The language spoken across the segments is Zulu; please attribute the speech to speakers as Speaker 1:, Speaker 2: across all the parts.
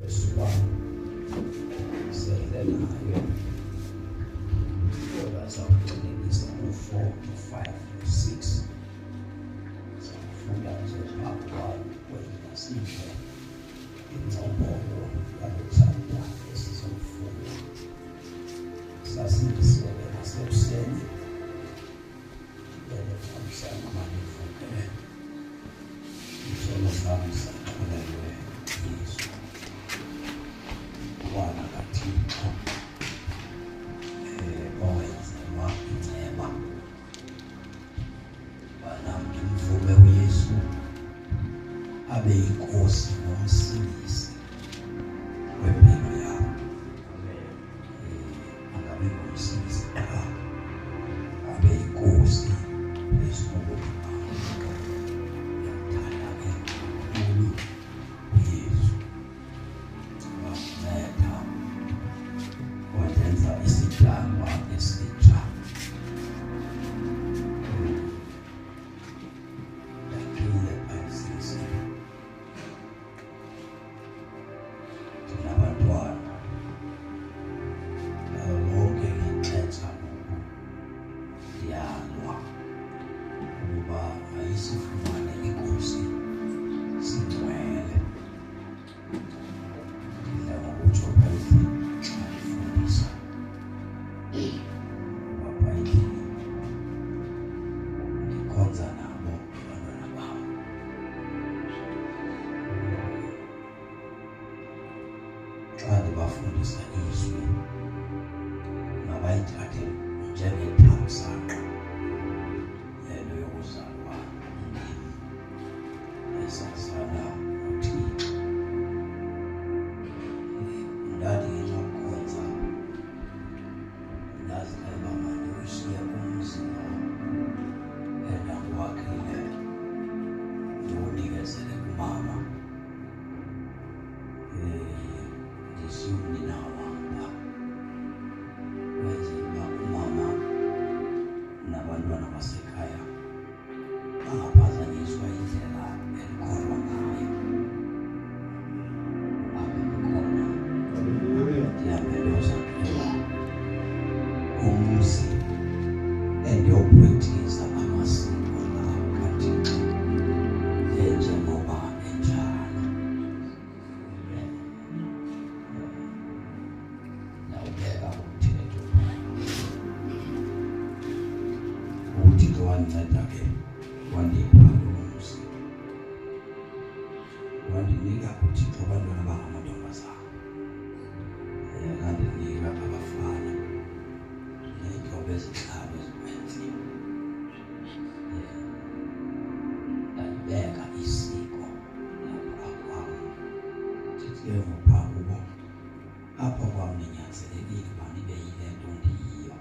Speaker 1: verse 1 said that as I'm telling this 4 to 5 to 6. So from that to part 1, when you can see here, it's all over the chapter, this is all 4. So I see this way, I said, send it. Then it comes some money from there. It's almost having some money where he is. One of the team. Abe inkosi nomsindisi wempilo yakho. Angabe ngumsindisi qha. Abe inkosi esikhulu. Yathanda ke uNkulunkulu uYesu. Wamletha wayenza isidalwa esitsha. Bafundisa izwi nabayithathe njengethamsanqa lelo yokuzalwa esasana uThixo ndadi ngizokhonza ndazi abamani ushiya umzimba ena wakhile ndiwunikezele kumama Siyumni nawamba wenziwa umama nabantwana basekhaya bangaphazanyiswa indlela elikholwa ngayo. Abekhona ndiyabheloza phela umuzi endiyopractice amasiko lawo kaThixo njengoba enjalo. Wanceda ke wandipha umuzi wandinika uThixo abantwana abangamantombazana yandinika abafana neentombi ezintlanu eziwenziwe ndalibeka isiko lapha kwam ndithi ngopha kubo apho kwam ninyanzelekile uba nibe yile nto ndiyiyo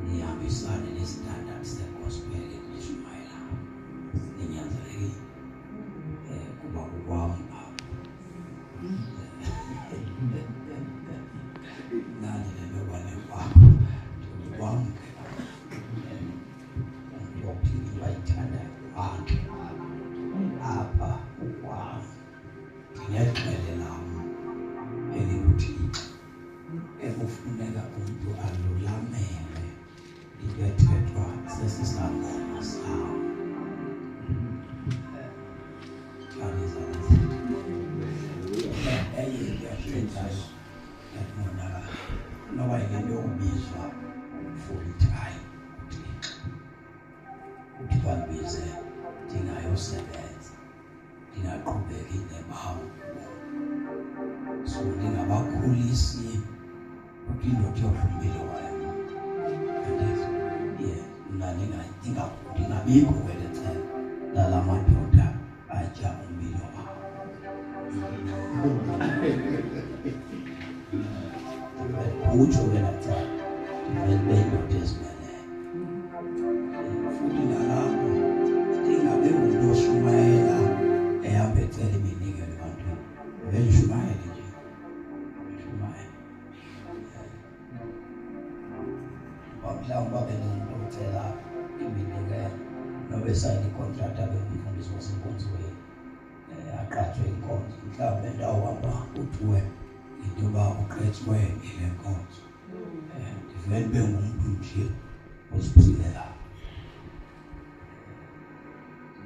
Speaker 1: nihambisane nestandards zegospel elishumayela ninyanzelekile kuba kukwam nani lelobane kwakho kwam yophinde bayithanda kwakhe apha ukwam ndinexele lam elikuThixo ekufuneka umntu alulamele ibethethwa sesisangoma sawo. Eyiyathethayo yakubonakala noba yile yokubizwa full time uthi bandibize ndingayosebenza ndingaqhubeki nebawo so ndingabakhulisi uthi indoda yohlumile wayo ndingabikho kweli cala lala madoda atya umbilo wabo. Utsho ke laa cala ndivele indoda ezimeleyo futhi nalapho ndingabe ngumntu oshumayela ehamba ecela iminikelo ebantwini vele ishumayele nje ishumayele mhlawumbi abe nomuntu ocela iminikelo nobe sayini ikontrakt abe umfundisi wasenkonzweni aqatshwe inkonzo mhlawumbe ndawuhamba uthiwe into yoba uqetshwe ile nkonzo ndivele ube ngumuntu nje oziphilela.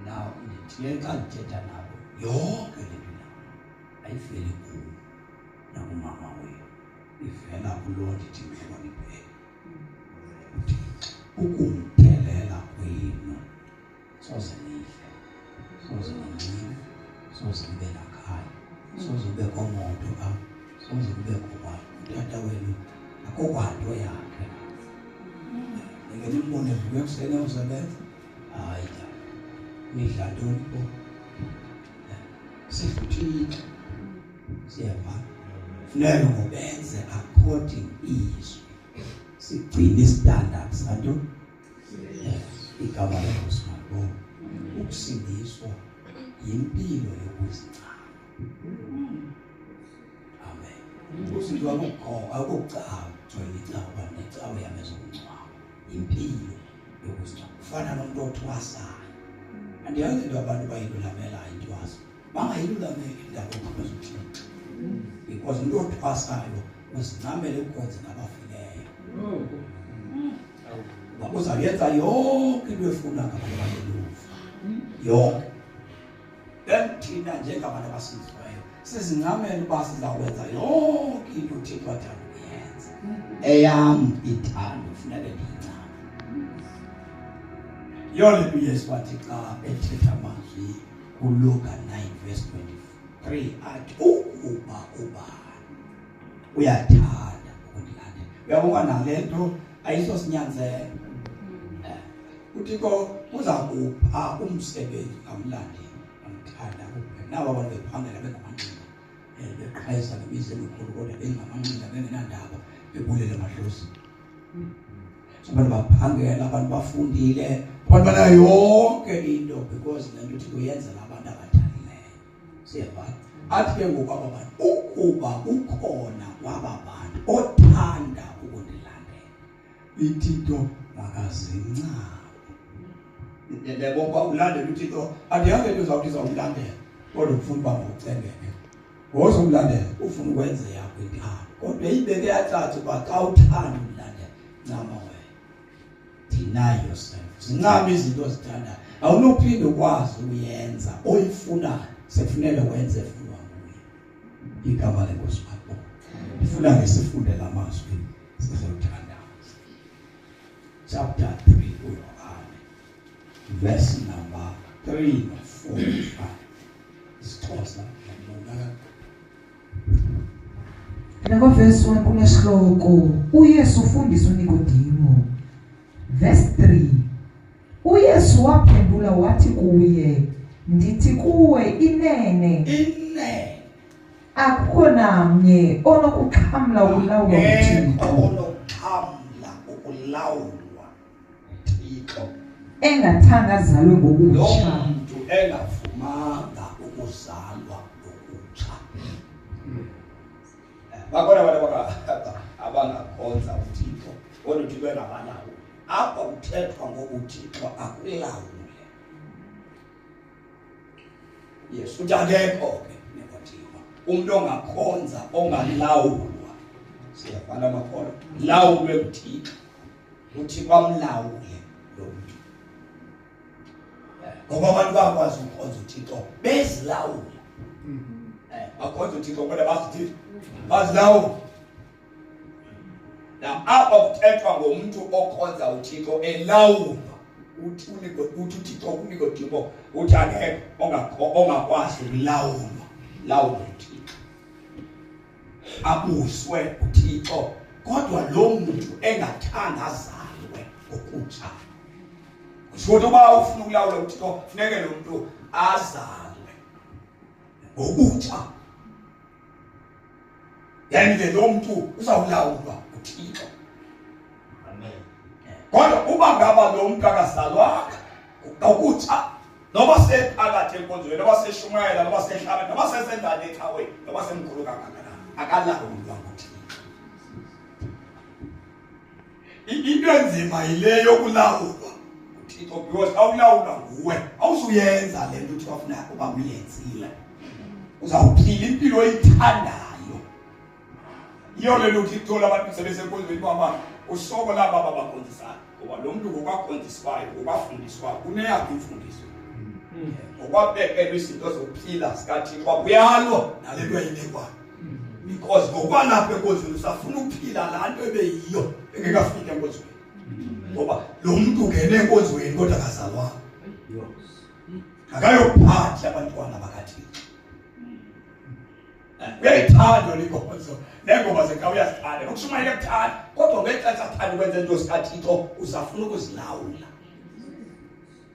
Speaker 1: Now ndithi xa ndithetha nabo yonke le nto ayiveli kuyo nakumama wethu, ivela kuloo ndithi mhloniphe. Ukumthelela kwenu soze nife, soze nincime, soze nibe nakhaya, soze ube komoto apha, soze ube kobani. Utata wenu akho kwanto yakhe. Ngeke nimbone evuka ekuseni usebenza, hayi ta nidla ntoni po, sifuthile siyeva. Funeka ngobenze according izwi, sigcine standard santo. Igama lenkosi malibonga. Ukusindiswa yimpilo yokuzigcina. Amen. Ukusindiswa akucawa joyina icawa necawa yamezokungcwaba. Impilo yokuzigcina. Kufana nomuntu othwasayo. Andiyazi into abantu bayilulamela intwaso. Bangayilulameli indaba yokuphezulu. Because umuntu othwasayo uzincamela ukukhonza nabafileyo. Uzayenza yonke into efuna ngabantu abalufa. Yonke. Then thina njengabantu abasinzwayo sizincamela uba sizakwenza yonke into uThixo athanda ukuyenza. Eyam ithando kufuneka ndiyincame. Yonke uYesu wathi xa ethetha amazwi kuLuka 9:23 athi ukuba ubani uyathanda ukundilandela. Uyabona nale nto ayisosinyanzelo. Uthixo uza kupha umsebenzi kamlandeli amthanda kuphela. Nabo abantu bephangela bengamanqina, beqhayisa ngebizo elikhulu kodwa bengamanqina bengenandaba, bebulela amadlozi. Abantu baphangela, abantu bafundile, abantu banayo yonke into because le nto uThixo uyenzela abantu abathalileyo. Siyeva athi ke ngoku aba bantu ukuba ukhona waba bantu othanda ukundilandela, uThixo makazincame. Ngoba ulandela uThixo adiyange into zawuthi zawulandela kodwa ufuna uba ngocengene. Ngozomlandela ufuna ukwenza yakho ikhaya kodwa ibeke yacaca uba xa uthanda umlandela ncama wena. Deny yourself. Zincama izinto ozithandayo. Awunophinde ukwazi ukuyenza oyifunayo sekufuneka wenze efunwa nguye. Igama lenkosi malibonga. Ndifuna ngesifunde lamazwi sizothandaza. Chapter 3 verse number 3 or 4 or 5. Isixhosa ngiyabona.
Speaker 2: Lapha verse 1 kunesihloko uYesu ufundisa uNikodimo. Verse 3 uYesu waphendula wathi kuye, ndithi kuwe inene akukho namnye onokuxhamla ukulawulwa uThixo. Engathanga azalwe ngokutsha.
Speaker 1: Umuntu engavumanga ukuzalwa ngokutsha. Bakona abantu abangakhonza uThixo, kodwa uThixo engabalawo. Apha uthethwa ngokuThixo akulawule. Yes, ujakekho ke nebathixo. Umuntu ongakhonza ongalawulwa. Siyafana amakhono. Lawulwe uThixo. uThixo amlawule lo muntu. Ngoba abantu bakwazi ukukhonza uThixo bezilawula. Bakhonza uThixo kodwa bazithi bazilawula. Now apha kuthethwa ngomuntu okhonza uThixo elawulwa. Uthi uThixo kuNikodimo uthi akekho ongakwazi ukulawulwa. Lawula uThixo. Abuswe uThixo kodwa lo muntu engathanga azalwe ngokutsha. Kusho uba ufuna ukulawula uThixo kufuneka lo muntu azalwe ngokutsha. Yani lo muntu uzawulawulwa uThixo. Amen. Kodwa uba ngaba lo muntu akazalwanga ngokutsha, noba sephakathi enkonzweni, noba seshumayela, noba sehlaba, noba sesendala ecaweni, noba semkhulu kangakanani, akalawulwa nguThixo. Into enzima yile yokulawulwa uThixo because awulawulwa nguwe awuzuyenza le nto uthi wafuna uba uyenzile. uzawuphila impilo oyithandayo. Iyo lelo ukuthola abantu sebesenkonzweni kwaba usoko laba abakhonzisayo ngoba lo muntu ngokwakhontisiwayo ngokwafundiswa kuneyaphi imfundiso ngokwabekelwa izinto zokuphila sikathi kwakuyalo nalento ayinikwa because ngokwalapha enkonzweni usafuna ukuphila la nto ebeyiyo engekafika enkonzweni ngoba lo muntu ungene enkonzweni kodwa akazalwa akayophathi abantwana bakaThixo. Uyayithanda lenkonzo nengoba zekhaya uyazithanda nokushumayela kuthanda kodwa ngexesha athanda ukwenza into zikaThixo uzafuna ukuzilawula.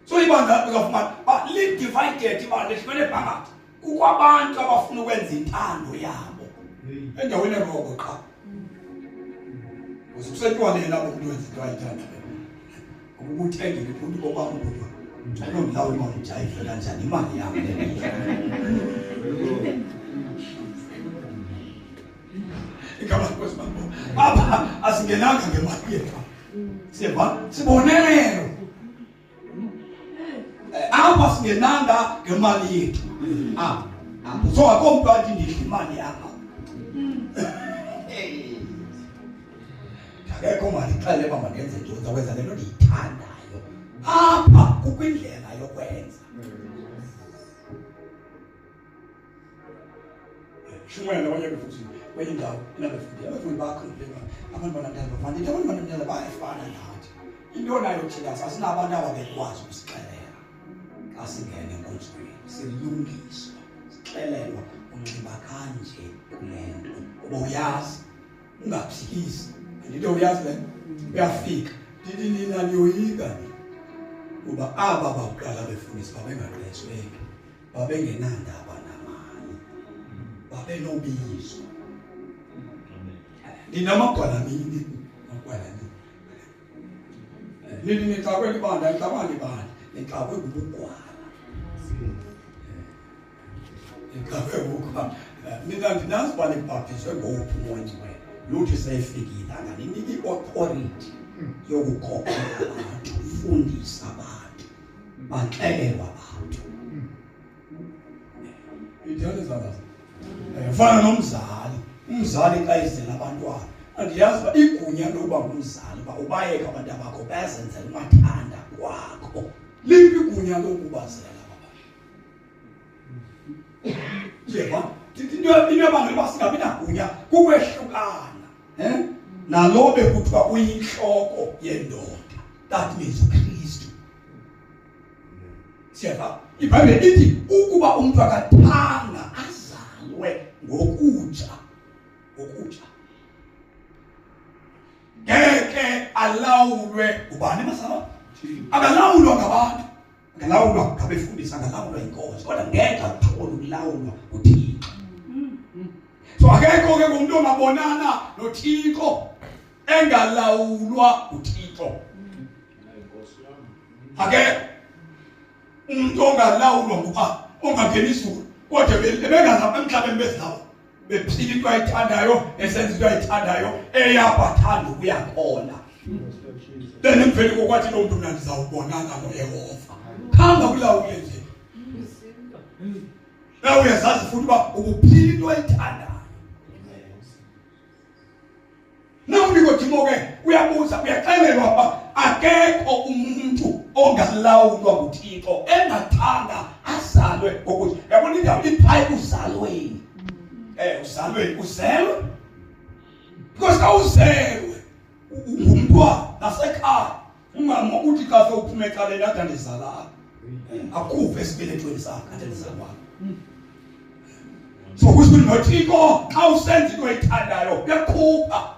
Speaker 1: So ibandla uzafumana ba live divided ibandla lifumene phakathi kukho abantu abafuna ukwenza intando yabo endaweni eroko qha ususetshwane lapho umuntu wenza into ayithanda ukuthengile umuntu kokwamudwa njalo nglawo imali jayive kanjani imali yami ikaba kwesibambo apha asingenanga ngemali yethu siyeba sibonelelo apha singenanga ngemali yethu so akomntu athi ndidla imali yakho akekho mali xale baba ngenze nto uzakwenza lento ndiyithandayo apha kukwindlela yokwenza shumela wayeke futhi wayindawo nabefuthi abafundi bakho abantu banamhlanje bafana abantu banamhlanje bayafana nathi into nayo thina asinabantu ababekwazi ukusixelela asingene enkonzweni silungiswa sixelelwa unxiba kanje kulento ngoba uyazi ungaphikisi into uyazi le uyafika ndithi nina niyoyika ngoba aba baqala befundisa babengaqeshweki babengenandaba namali babenobizo ninamagwala nini magwala nini nini nixakwe libanda nixabani bani nixakwe kubugwala nixakwe kubugwala nina ndinazibani baptizwe ngophi umonyiwe luthi seyifikile anganiniki i-authority yokukhokela abantu ufundisa abantu baxelelwa abantu ithani zabazi fana nomzali umzali xa izela abantwana andiyazi uba igunya lokuba ngumzali uba ubayeka abantu abakho bayazenzela umathanda kwakho liphi igunya lokubazela abantu into yabangela uba singabi nagunya kukwehlukana nalo bekuthiwa uyinhloko yendoda that means uKristu. Siyeva iBhayibheli ithi ukuba umuntu akathanga azalwe ngokutsha ngeke alawulwe ubani masaba akalawulwa ngabantu akalawulwa ngabefundisi akalawulwa inkosi kodwa ngeke athole ukulawulwa uThixo. So akekho ke umuntu ongabonana noThixo engalawulwa uThixo. Ake umuntu ongalawulwa ngoba ongangeniswa kodwa bengaza emhlabeni bezlawo bephila into ayithandayo esenza into ayithandayo eyabathanda ukuyakhona. Then emveni kokwathi lo muntu mina ndizawubonana noYehova khamba kulawule nje la uyazazi futhi uba ukuphila into ayithandayo. Nikodimo ke uyabuza uyaxelelwa uba akekho umuntu ongalawulwa nguThixo engathanda azalwe ngokuthi yabona indawo iphayi uzalweni uzalweni uzelwe because xa uzelwe ngumntwana nasekhaya ungama uthi xa sewuphume ecaleni ade ndizalana akuve esibelethweni sakhe ade ndizalwana. So kusho noThixo xa usenza into oyithandayo uyakhupha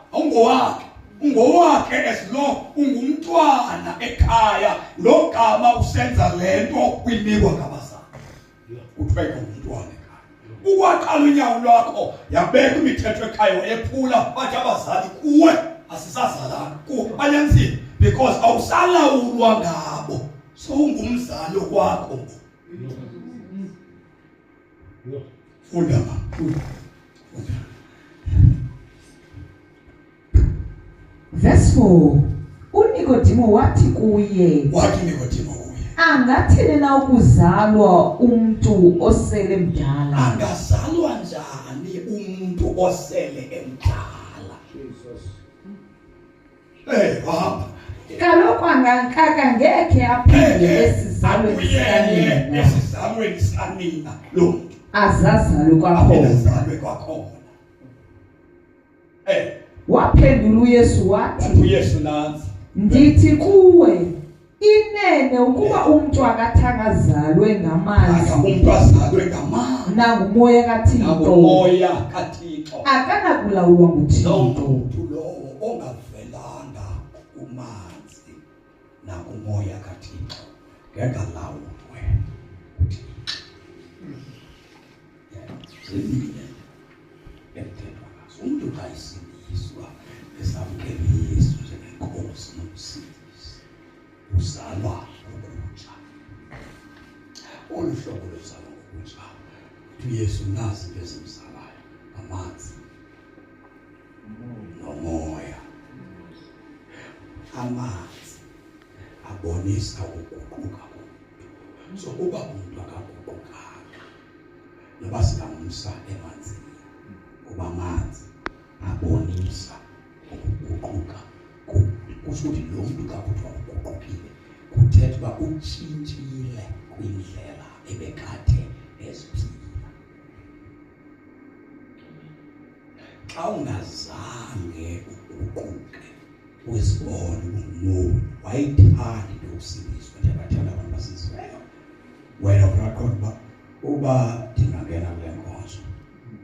Speaker 1: ungowakhe as long ungumntwana ekhaya lo gama usenza lento uyinikwa ngabazali uthweke umntwana ekhaya ukwaqala unyawo lwakho yabeka imithetho ekhaya wayephula bathi abazali kuwe asisazalana kubanyanzima because awusalawulwa ngabo so ungumzali okwakho. Funda
Speaker 2: Verse 4 uNikodimo wathi kuye
Speaker 1: Nikodimo kuye
Speaker 2: angathini na ukuzalwa umuntu osele mdala
Speaker 1: angazalwa njani umuntu osele emdala baba
Speaker 2: kaloku angeke aphinde
Speaker 1: esizalweni sikanina lo muntu
Speaker 2: azazalwe
Speaker 1: kwakhona
Speaker 2: waphendula uYesu wathi
Speaker 1: uYesu nansi
Speaker 2: ndithi kuwe inene ukuba umuntu akathangazalwe ngamanzi
Speaker 1: umuntu azalwe ngamanzi
Speaker 2: nangumoya
Speaker 1: kaThixo
Speaker 2: akanakulawulwa nguThixo
Speaker 1: umuntu lowo ongavelanga kumanzi nakumoya kaThixo ngegalawulwe zimile emthethwa kaso umuntu kayisindiswa esamukela Yesu njengenkosi nomsindisi uzalwa ngokutsha oluhlobo lozalwa ngokutsha uYesu nazi bezimsalayo amanzi nomoya amanzi abonisa ukuguquka komuntu so kuba umuntu akaguqukanga noba singamsa emanzini kuba amanzi abonisa ukuguquka kusho ukuthi lo muntu kakuthiwa uguqukile kuthetha uba utshintshile kwindlela ebekade eziphila xa ungazange uguquke uzibone umuntu wayithanda into yokusindiswa njengabathanda abantu basizweyo wena ungaqonda uba ndingangena kule nkonzo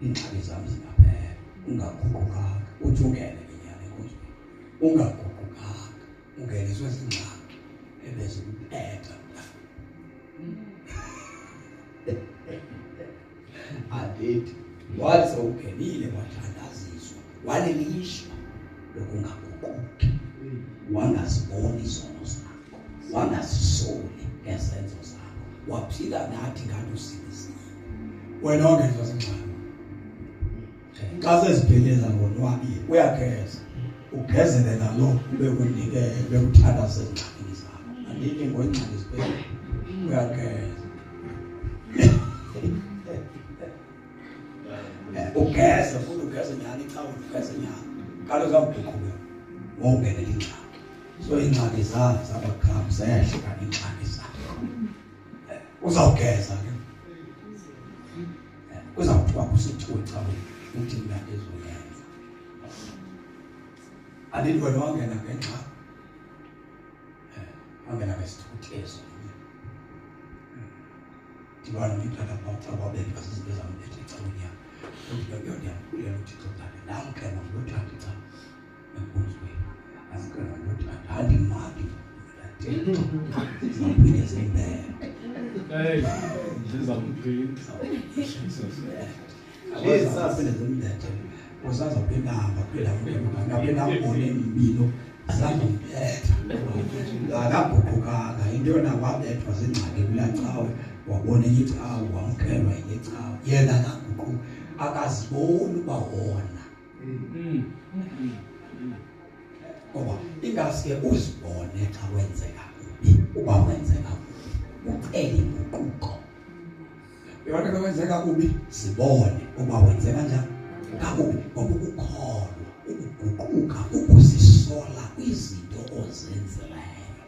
Speaker 1: ingxaki zami zingaphela ungaguqukanga uthi ungene inyama enkonzweni ungaguqukanga ungeniswe zingxaki ebezikuphetha adithi wathi ugenile wathandaziswa walelishwa lokungaguquki wangaziboni izono zakho wangazisoli ngezenzo zakho waphila nathi ngathi usindisiwe wena ongenza zingxaki xa sezipheleza ngonwabile uyageza ugezele nalo bekunike bekuthanda sezingxakini zakho andithi ngoingxaki ziphele uyageza ugeze futhi ugeze nyani xa ugeze nyani kaloku zawuguquka wongenela ingxaki so ingxaki zakho zabakhamu zehle ingxaki zakho uzawugeza ke uzawuthiwa kusithiwe xa uthi mna ezoyenza andithi wena wangena ngengxaki wangena ngesithuthuzo ndibana nithatha xa kwabeka zizinto zamletha ecaweni yam ndiyamkhulela uThixo ndane namkena ngothanda xa enkonzweni amkena ngothanda handimaki ziphinde zimbele usaza kwinamba phela ngabone impilo asazomphetha akaguqukanga into yona wabethwa zingxaki kulacawe wabona icawe wamkelwa icawe yena akaguquka akaziboni uba wona ngoba ingaske uzibone xa wenzeka kubi uba wenzeka kubi ucele inguquko yona xa wenzeka kubi sibone uba wenzeka njani kakubi ngoba ukukholwa ukuguquka ukuzisola kwizinto ozenzileyo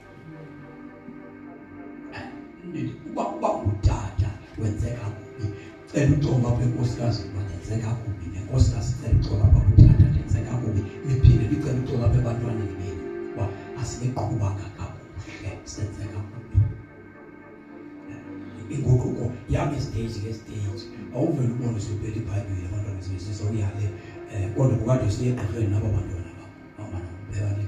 Speaker 1: uba utata wenzeka kubi cela uxolo apha enkosikazi wenzeka kubi nenkosikazi cela uxolo apha kutata wenzeka kubi liphinde licela uxolo apha ebantwaneni benu uba asibeqhubanga kakuhle senzeka kubi inguquko yami stage ngestage awuvele ubone usibhele iBhayibheli abantwana besizwe uyale kodwa kukade siyegqirheni nabo abantwana mama nobhekani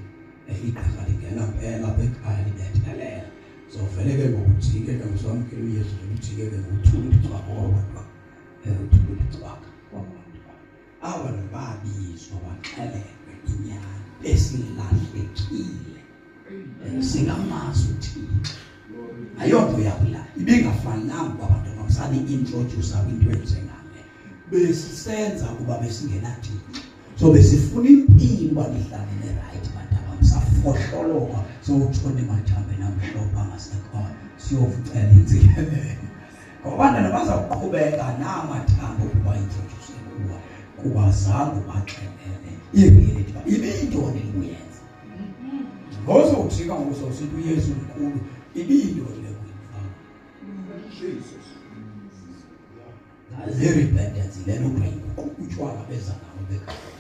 Speaker 1: igqirha lingena phela apha ekhaya libethelela zovele ke ngokujike ke ngizamkela uYesu ngijike ke ngokuthula icwaka kwabantwana uthula icwaka kwabantwana abantu babizwa baxelelwe inyani esilahlekile singamazi uThixo ayonto yabula ibingafananga abantu bamsani introduce into enzengane besisenza kuba besingenathixo so besifuna impilo lihlale right abantu abamsafohloloka so utshone mathambe namhlophe angasekho siyovucela inzile ngoba abantwana bazawuqhubeka namathambo ukuba introduce kuba zange baxelele ireality uba ibiyintoni elibuyenza ngozowujika ngososithi uyesu mkhulu ibiyintoni lekuyifaka le-repentance lelo kuyinguquka utshwala beza nawo bekhaya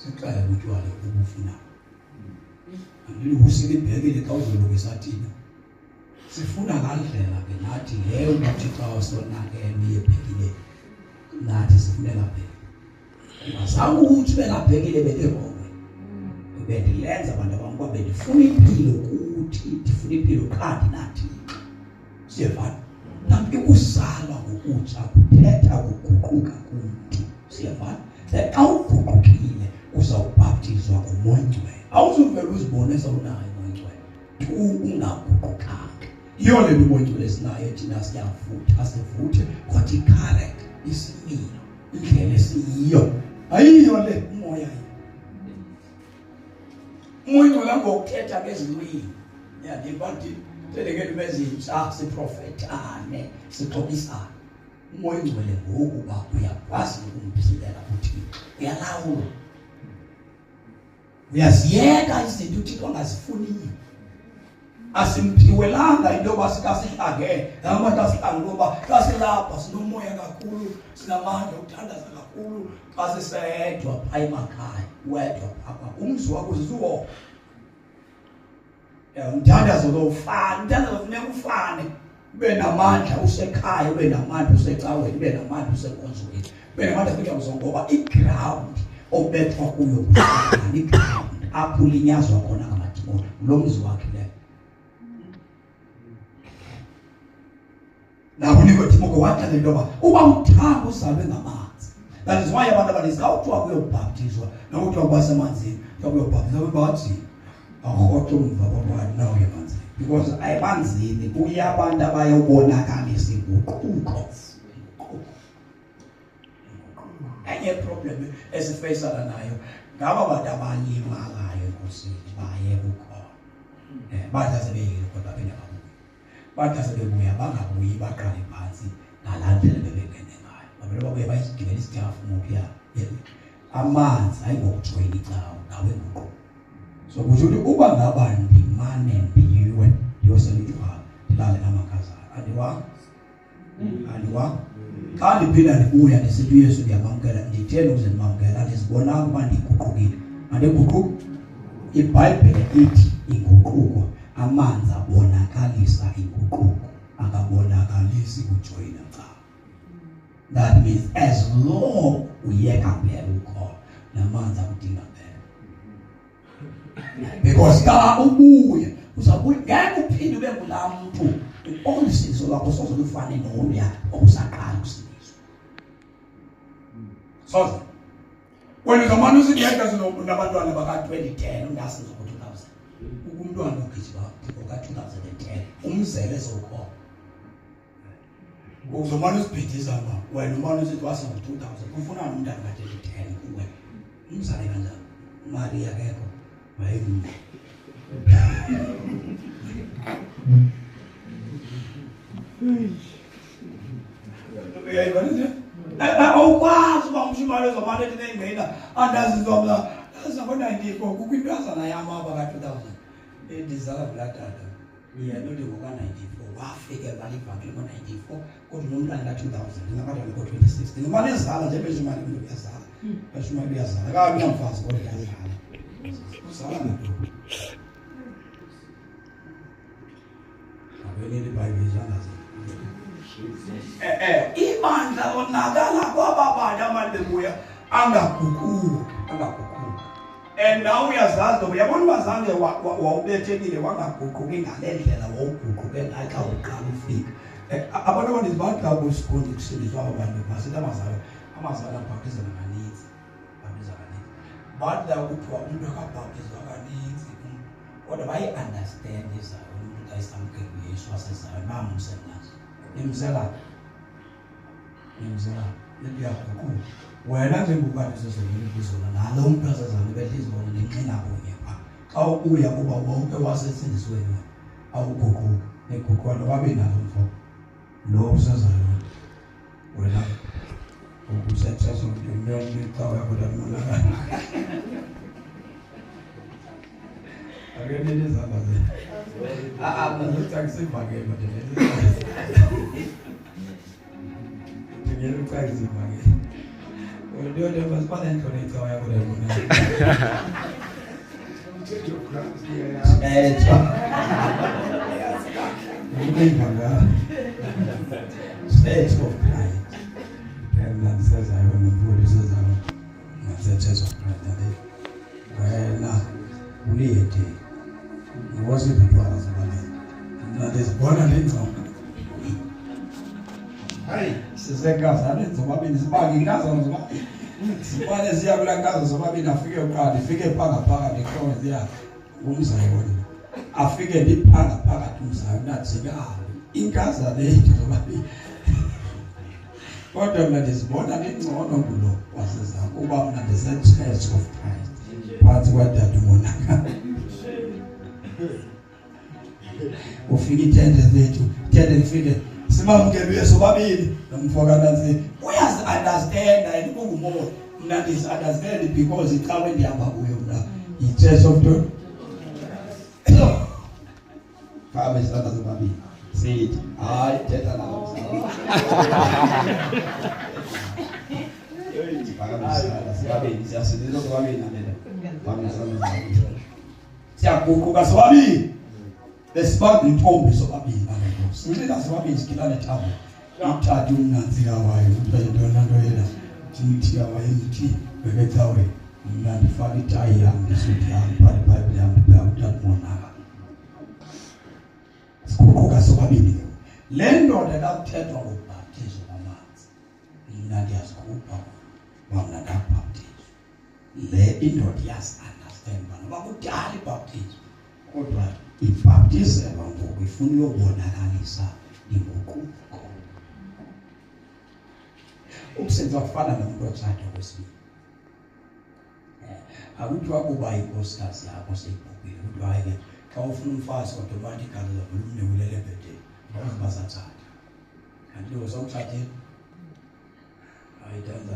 Speaker 1: sixele utshwala ubufuna andilikusika ibhekile xa uzolukisa thina sifuna ngandlela ke nathi leyo ukuthi xa usonakele uyebhekile nathi sifunela phela azange ukuthi belabhekile belerongwe bendilenza abantu abami kwa bendifuna impilo kuthi ndifuna impilo kanti nathi siyevana namke kuzalwa ngokutsha kuthetha ukuguquka kumntu siyevana xa uguqukile uzawubhaptizwa ngumoya Ngcwele awuzuvela uzibone sawunayo umoya Ngcwele ungaguqukanga iyo le umoya Ngcwele sinayo thina siyavutha sivuthe kodwa i-character isimilo indlela esiyiyo ayiyo le umoya umoya Ngcwele ngokuthetha ngezilwimi yadibanti telekele bezintsha siprofetane sixoxisana umoya Ngcwele ngokuba uyakwazi ukumphilela uThixo uyalawula uyaziyeka izinto uThixo angazifuniyo asimphiwelanga into yoba sikasihlangene abantu asihlangene ngoba xa silapha sinomoya kakhulu sinamandla okuthandaza kakhulu xa sisedwa phaa emakhaya wedwa phaa umzi wakho uzizuwona umthandazo lo ufane umthandazo funeka ufane ube namandla usekhaya ube namandla usecaweni ube namandla usenkonzweni ube namandla futhi ngoba i-ground obethwa kuyo kuhlangana i-ground apho ulinyazwa khona ngamadimoni lo mzi wakhe le nawo Nikodimo wathi into yoba uba uthanga uzalwe ngamanzi that is why abantu abaninzi xa kuthiwa kuyobhaptizwa nakuthiwa kwasemanzini kuyobhaptizwa bathi arhoxe umva kwabani nawo emanzini because emanzini kuya abantu abayobonakalisa inguquko enye problem esifeyisana nayo ngaba bantu abanyimalayo enkosini baye kukhona bathi asebeyile kodwa phela bathi asebebuya bangabuyi baqale phansi nalandlela bebengene ngayo abantu babuye bayigibela isitafu ngokuya amanzi ayingokujoyina icawa nawe nguqo so kusho ukuthi uba ngaba ndimane ndiyiwe yoselitshwala ndilale namakazana andiwa xa ndiphinda ndibuya ndisithi uyesu ndiyamamkela nditheni ukuze ndimamkela ndizibonanga uba ndiguqukile andiguquki iBhayibhile ithi inguquko amanzi abonakalisa inguquko akabonakalisi ukujoyina cha that means as long uyeka phela ukhona namanzi akudinga phela because xa ubuye uzabuya ngeke uphinde ube ngulaa muntu olusizo lwakho soze lufane noluya okusaqala ukusindiswa soze wena zamani usindiyeka sinabantwana baka-2010 ungasiza ku-2000 umntwana ogijima oka-2010 umzele sokhona uzomane usibhidisa ma wena umane usithi wasa ngo-2000 ufuna umntana ka-2010 kuwe umzale kanjani imali yakekho wayemntu awukwazi uba umshimali ezomane etinengena andazizomla azako-94 kukho intwazana yam apha ka-2000 endizala vulatata yelodi ngoka-94 wafika balivangele ngo-94 kodwa nomntana ka-2000 ndingabadala ngo-26 ndingimane ezala nje beshimali into uyazala beshimali uyazala kabi namfazi kodwa uyazala uzala nantoni abeleli iBhayibhile zangazi ibandla lonakala kwaba bantu amanje bebuya angaguquka and now uyazazi ngoba yabona bazange wawubethekile wangaguquki ngale ndlela wawuguquke ngayo xa uqala ufika abantu abaninzi bathi akusiqondi ukusindiswa abantu basithi amazala abhaptizana kaninzi bathi kuthiwa umuntu akabhaptizwa kaninzi kodwa bayi-understand izayo umuntu ayisamkele uyesu wasezayo bamsemnazo nimzela lebiyaguquka wena njengokade sezolibizona nalo muntu asezana behlizibona nenqina kunye pha xa ubuya kuba wonke wasesindisweni awuguquka Ekukona babe nazo mfo. Lo usazayo. Wena ukusetshenziswa ngemnyama ikawa yakho mona. Akene lezaba ze. Ngizothathisa imake manje. Ngiyela uchaza imake. Ndio basipana intone ikawa yakho mona. State of pride. And says I remember this is a state of pride. Well, we it wasn't the part of the money. That is born and income. Hey, sister gas, I didn't so in his bag in gas on the money. One is here, black gas, so maybe I figure card, the figure paga, the crown is there. Women's I figure the paga to say that cigar. In casa, they to the what that is born and it's all on below was the Obama and the church of Christ. That's what they're doing. O figure tell the figure. Simam can be so baby. Don't forget that say, we understand that more. That is understand because it's coming the Ababu. It's church of God. Father is not as a baby. Say it. I tell her. The spark in home is so happy. Really, that's what means kill the town. Not charging Nancy away, don't know. Tea away, tea, we get away. And the funny tie and the sweet young, but the Bible and that one. Kukasobabili lendo ndakathethwa ngobhaptizo kwamanzi mina ngiyazikupa wona ndabhaptizo le indoda yas understand bana bakudala ibhaptizo kodwa ibhaptizelwa ngoku ifuna uyobonakalisa inguquko ukusenza kufana nomuntu othatha kwesibili akuthiwa kuba inkosikazi yakho seyibhubhile kodwa hayi xa ufuna umfazi automatically uzabulumnewulele ebhedeni awuzibasathatha kanti uzawuthathela ayidenza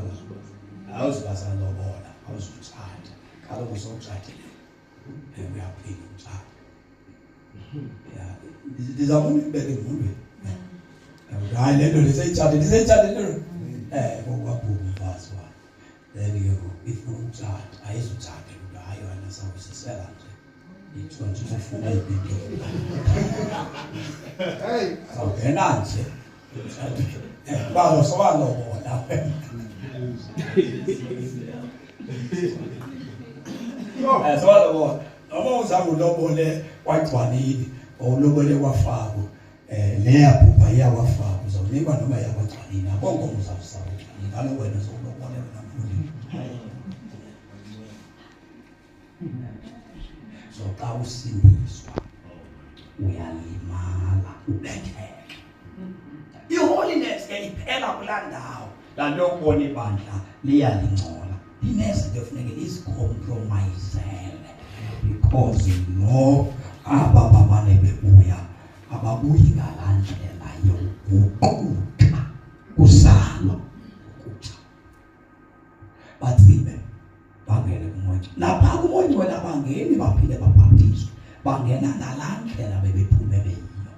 Speaker 1: awuzibasa lobola awuzuthatha kaloku uzawuthathela uyaphila umthatha ndizabona ibeke emvulweni hayi le nto liseyithathe lelo kokwabhuka umfazi wayo then ke ifuna umthatha ayizuthathe kodwa hayi wena sawusisela nje it's going to be full of people. Hey, okay, Nancy. Well, so I know what happened. So I know what I would know white one need or nobody were far. Lea Pupa, ya were far. So never know my other one. I won't go outside. I know where there's whatever I'm so kawusindiswa uyalimala ubetheke iholiness ke iphela kulandawo lanto ukubona ibandla liyalingcola linezinto efuneke izicompromisele because lo ababamane bebuya ababuyi ngalandlela yokuquqa kusalo ukutsha batsibe bangene kumonje lapha kumonje wena bangeni baphile babhaptizwe bangena ngalandlela bebephumelele yiyo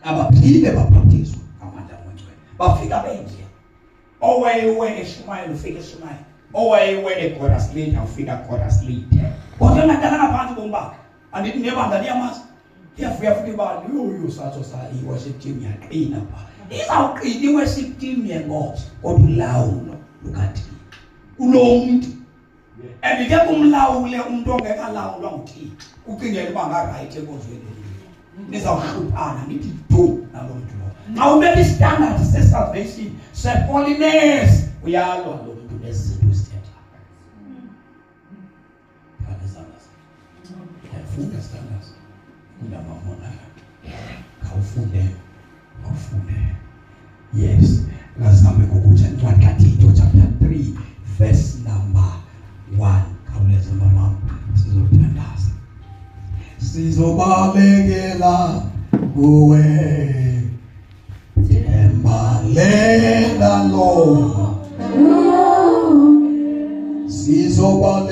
Speaker 1: abaphile babhaptizwe amandla monje bafika benje owayewe eShumayeli ufika eShumayeli owayewe eKhoraslini ufika eKhoraslini kodwa nadala ngaphansi bombaka andithi nebandla liyamazi iyafika futhi ibali yo satho sa i-worship team yaqina pha izawuqina i-worship team yengozi kodwa ulawulo lukathi ulomuntu andike kumlawule umuntu ongekalawulwa nguThixo ucingela ibanga right enkonzweni nizawuhluphana nithi do nalomuntu lo xa ubeka standard se-salvation se-holiness uyalwa lo muntu nezinto ezithetha funda standards kunamamona khawufunde yes lazame ngokuthi encwadi kaTito chapter 3 verse number 1 khawuleza mama sizothandaza sizobalekela
Speaker 3: kuwe embalela lo sizoba